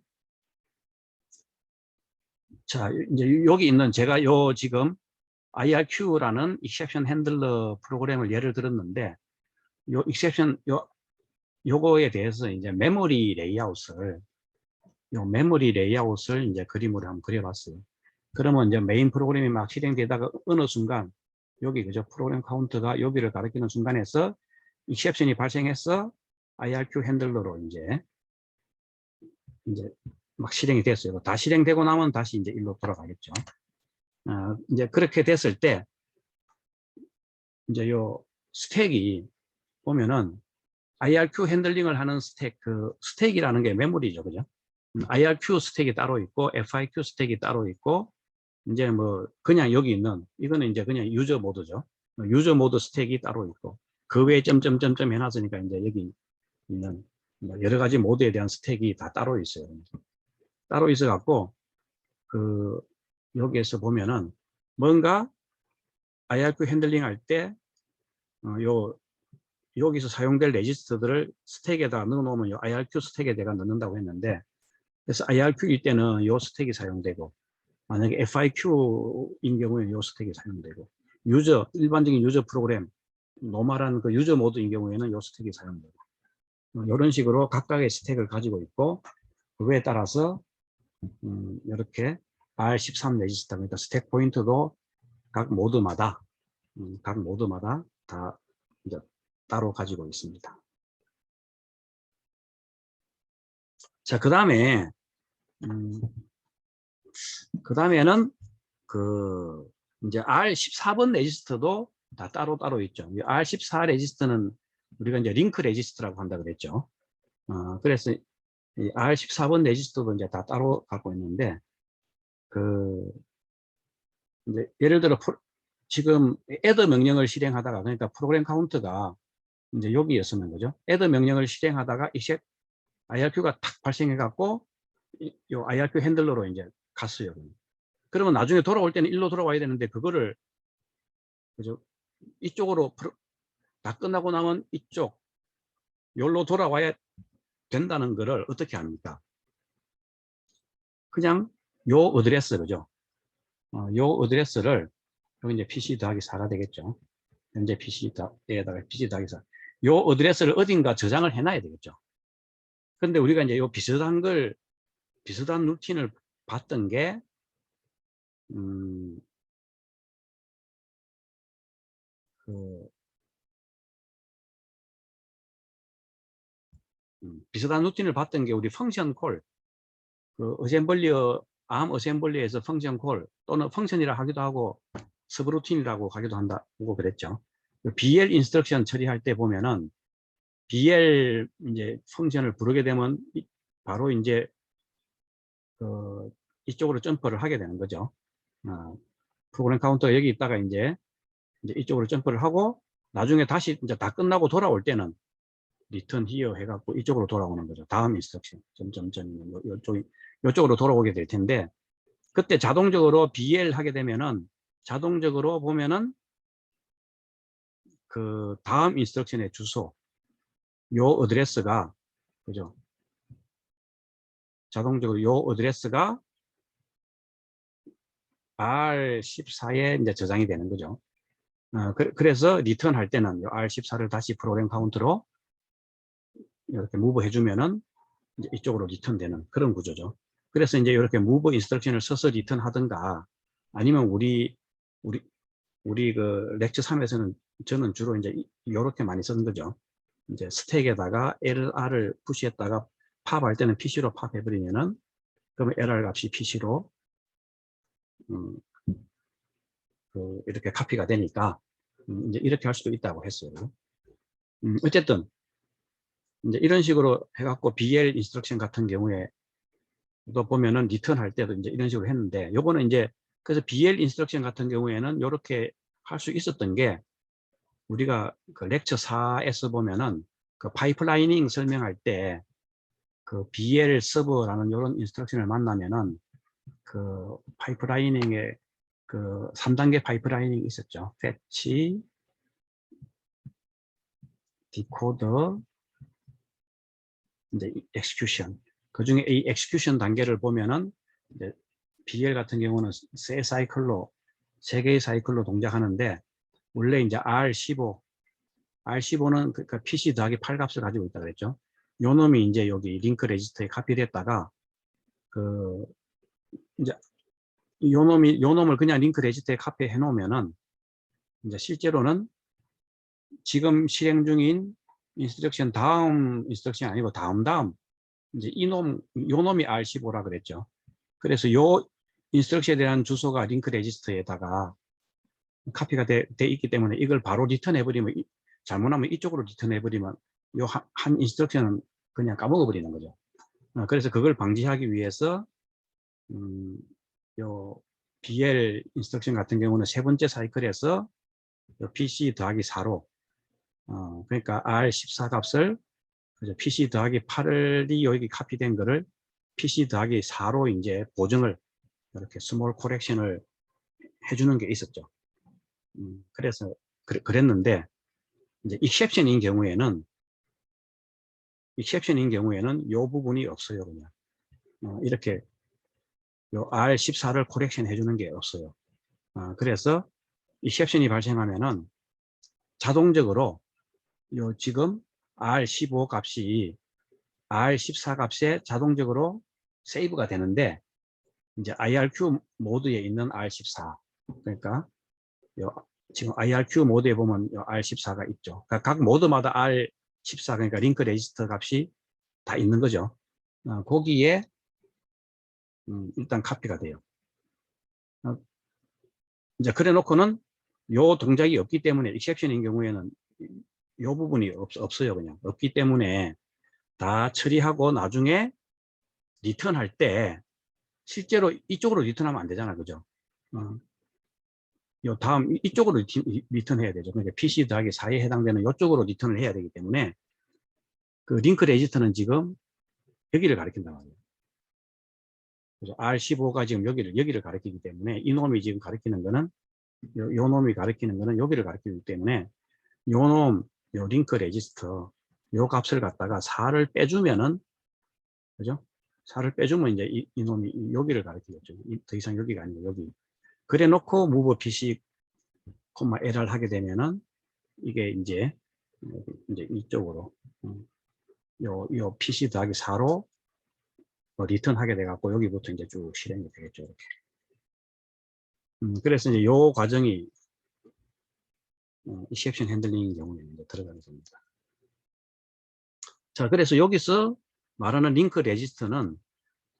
자 이제 여기 있는 제가 요 지금 IRQ라는 exception handler 프로그램을 예를 들었는데 요 exception 요거에 대해서 이제 메모리 레이아웃을 이제 그림으로 한번 그려봤어요. 그러면 이제 메인 프로그램이 막 실행되다가 어느 순간 여기 그죠 프로그램 카운트가 여기를 가리키는 순간에서 exception이 발생해서 IRQ 핸들러로 이제 막 실행이 됐어요. 다 실행되고 나면 다시 이제 일로 돌아가겠죠. 이제 그렇게 됐을 때 이제 요 스택이 보면은 IRQ 핸들링을 하는 스택, 그 스택이라는 게 메모리죠, 그죠? IRQ 스택이 따로 있고 FIQ 스택이 따로 있고 이제 뭐 그냥 여기 있는 이거는 이제 그냥 유저 모드죠. 유저 모드 스택이 따로 있고 그 외에 점점점점 해놨으니까 이제 여기 있는 여러 가지 모드에 대한 스택이 다 따로 있어요. 따로 있어 갖고 그 여기에서 보면은 뭔가 IRQ 핸들링 할 때 여기서 사용될 레지스터들을 스택에다 넣어 놓으면 요 IRQ 스택에다가 넣는다고 했는데 그래서 IRQ일 때는 요 스택이 사용되고 만약에 FIQ인 경우에는 요 스택이 사용되고 일반적인 유저 프로그램 노멀한 그 유저 모드인 경우에는 요 스택이 사용되고 이런 식으로 각각의 스택을 가지고 있고 그거에 따라서 이렇게 R13 레지스터 그러니까 스택 포인트도 각 모드마다 다 이제 따로 가지고 있습니다. 자, 그 다음에는 그 이제 R14번 레지스터도 다 따로 있죠. 이 R14 레지스터는 우리가 이제 링크 레지스터라고 한다 그랬죠. 그래서 이 R14번 레지스터도 이제 다 따로 갖고 있는데 그 이제 예를 들어 지금 add 명령을 실행하다가 그러니까 프로그램 카운트가 이제 여기였으면 거죠. add 명령을 실행하다가 이제 IRQ가 탁 발생해 갖고 요 IRQ 핸들러로 이제 갔어요. 그러면 나중에 돌아올 때는 일로 돌아와야 되는데 그거를 그죠? 이쪽으로 다 끝나고 나면 이쪽 여기로 돌아와야 된다는 거를 어떻게 합니까? 그냥 요 어드레스 그죠? 요 어드레스를 여기 이제 PC 더하기 4가 되겠죠. 현재 PC에다가 PC 더하기 4. 요 어드레스를 어딘가 저장을 해놔야 되겠죠. 그런데 우리가 이제 요 비슷한 루틴을 봤던 게 비슷한 루틴을 봤던 게 우리 펑션 콜, 그 ARM 어셈블리에서 펑션 콜 또는 펑션이라 하기도 하고 서브루틴이라고 하기도 한다고 그랬죠. BL 인스트럭션 처리할 때 보면은 BL 이제 펑션을 부르게 되면 바로 이제 이쪽으로 점프를 하게 되는 거죠. 프로그램 카운터가 여기 있다가 이제 이쪽으로 점프를 하고 나중에 다시 이제 다 끝나고 돌아올 때는 리턴 히어 해갖고 이쪽으로 돌아오는 거죠. 다음 인스트럭션 점점점 요쪽으로 돌아오게 될 텐데 그때 자동적으로 BL 하게 되면은 자동적으로 보면은 그 다음 인스트럭션의 주소 요 어드레스가 그죠? 자동적으로 요 어드레스가 R14에 이제 저장이 되는 거죠. 그래서 리턴 할 때는 요 R14를 다시 프로그램 카운트로 이렇게 무브 해주면은 이제 이쪽으로 리턴되는 그런 구조죠. 그래서 이제 이렇게 무브 인스트럭션을 써서 리턴 하든가 아니면 우리 우리 그 렉처 3에서는 저는 주로 이제 이렇게 많이 쓰는 거죠. 이제 스택에다가 LR을 푸시했다가 팝할 때는 PC로 팝해버리면은 그러면 LR 값이 PC로 이렇게 카피가 되니까 이제 이렇게 할 수도 있다고 했어요. 어쨌든 이제 이런 식으로 해갖고 BL 인스트럭션 같은 경우에 또 보면은 리턴 할 때도 이제 이런 식으로 했는데 요거는 이제 그래서 BL 인스트럭션 같은 경우에는 이렇게 할 수 있었던 게 우리가 그 렉처 4에서 보면은 그 파이프라이닝 설명할 때 그 BL 서버라는 이런 인스트럭션을 만나면은 그 파이프라이닝의 그 3단계 파이프라이닝이 있었죠. 패치, 디코더, 이제 엑스큐션. 그 중에 이 엑스큐션 단계를 보면은 이제 BL 같은 경우는 세 사이클로, 세 개의 사이클로 동작하는데 원래 이제 R15는 그러니까 PC 더하기 8 값을 가지고 있다 그랬죠. 요 놈이 이제 여기 링크 레지스터에 카피됐다가 그 이제 요 놈을 그냥 링크 레지스터에 카피해 놓으면은 이제 실제로는 지금 실행 중인 인스트럭션 다음 인스트럭션이 아니고 다음 이제 요 놈이 R15라 그랬죠. 그래서 요 인스트럭션에 대한 주소가 링크 레지스터에다가 카피가 돼 있기 때문에 이걸 바로 리턴해 버리면 잘못하면 이쪽으로 리턴해 버리면 요 한 인스트럭션은 그냥 까먹어 버리는 거죠. 그래서 그걸 방지하기 위해서 요 BL 인스트럭션 같은 경우는 세 번째 사이클에서 요 PC 더하기 4로 그러니까 R14 값을 PC 더하기 8이 여기 카피된 거를 PC 더하기 4로 이제 보정을 이렇게 스몰 코렉션을 해주는 게 있었죠. 그래서 그랬는데 이제 익셉션인 경우에는 이 부분이 없어요. 그냥 이렇게 요 R14를 코렉션 해주는 게 없어요. 그래서 익셉션이 발생하면은 자동적으로 요 지금 R15 값이 R14 값에 자동적으로 세이브가 되는데 이제 IRQ 모드에 있는 R14 그러니까 요 지금 IRQ 모드에 보면 요 R14가 있죠. 그러니까 각 모드마다 R14 그러니까 링크 레지스터 값이 다 있는 거죠. 거기에 일단 카피가 돼요. 이제 그래 놓고는 요 동작이 없기 때문에 익셉션인 경우에는 요 부분이 없어요. 그냥 없기 때문에 다 처리하고 나중에 리턴할 때 실제로 이쪽으로 리턴하면 안 되잖아. 그죠? 요 다음 이쪽으로 리턴해야 되죠. 그러니까 PC 더하기 4에 해당되는 이쪽으로 리턴을 해야 되기 때문에 그 링크 레지스터는 지금 여기를 가리킨단 말이에요. 그래서 R15가 지금 여기를 가리키기 때문에 이 놈이 지금 가리키는 거는 요 놈이 가리키는 거는 여기를 가리키기 때문에 요 링크 레지스터 요 값을 갖다가 4를 빼주면은 그죠? 4를 빼주면 이제 이 놈이 여기를 가리키겠죠. 더 이상 여기가 아니고 여기. 그래 놓고 move pc, lr 하게 되면은 이게 이제 이쪽으로 요 pc 더하기 4로 리턴 하게 돼 갖고 여기부터 이제 쭉 실행이 되겠죠. 이렇게. 그래서 이제 요 과정이 exception handling 경우에 이제 들어가게 됩니다. 자, 그래서 여기서 말하는 링크 레지스터는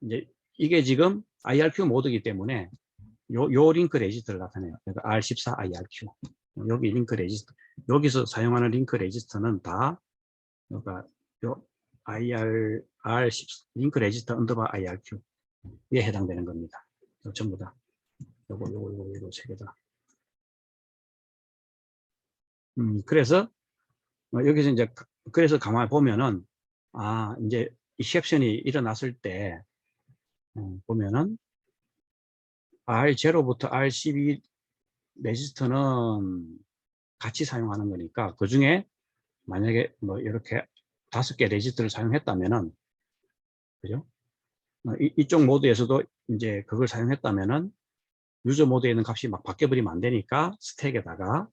이제 이게 지금 IRQ 모드이기 때문에 요 링크 레지스터를 나타내요. 그러니까 R14 IRQ. 여기 링크 레지스터. 여기서 사용하는 링크 레지스터는 다 그러니까 요 R10 링크 레지스터 언더바 IRQ에 해당되는 겁니다. 전부 다. 요거 세 개다. 그래서 여기서 이제 그래서 가만히 보면은 이제 익셉션이 일어났을 때 보면은 R0부터 R12 레지스터는 같이 사용하는 거니까 그 중에 만약에 뭐 이렇게 5개 레지스터를 사용했다면은 그죠? 이쪽 모드에서도 이제 그걸 사용했다면은 유저 모드에 있는 값이 막 바뀌어버리면 안 되니까 스택에다가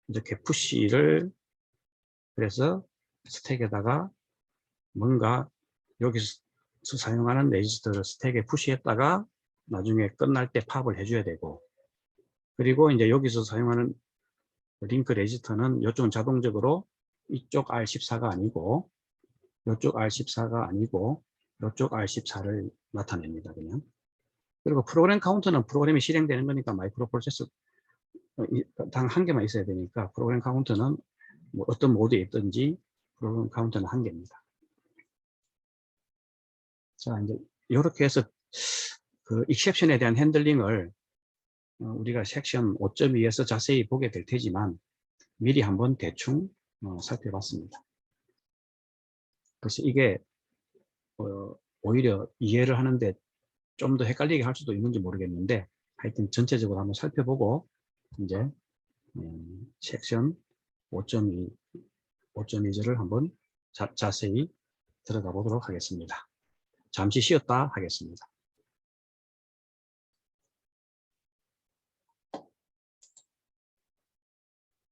이렇게 푸시를 그래서 스택에다가 뭔가 여기서 사용하는 레지스터를 스택에 푸시했다가 나중에 끝날 때 팝을 해줘야 되고 그리고 이제 여기서 사용하는 링크 레지스터는 이쪽은 자동적으로 이쪽 R14가 아니고 이쪽 R14가 아니고 이쪽 R14를 나타냅니다. 그냥. 그리고 프로그램 카운터는 프로그램이 실행되는 거니까 마이크로 프로세서 단 한 개만 있어야 되니까 프로그램 카운터는 뭐 어떤 모드에 있든지 프로그램 카운터는 한 개입니다. 자, 이제 이렇게 해서 그 익셉션에 대한 핸들링을 우리가 섹션 5.2에서 자세히 보게 될 테지만 미리 한번 대충 살펴봤습니다. 그래서 이게 오히려 이해를 하는데 좀 더 헷갈리게 할 수도 있는지 모르겠는데 하여튼 전체적으로 한번 살펴보고 이제 섹션 5.2절을 한번 자세히 들어가 보도록 하겠습니다. 잠시 쉬었다 하겠습니다.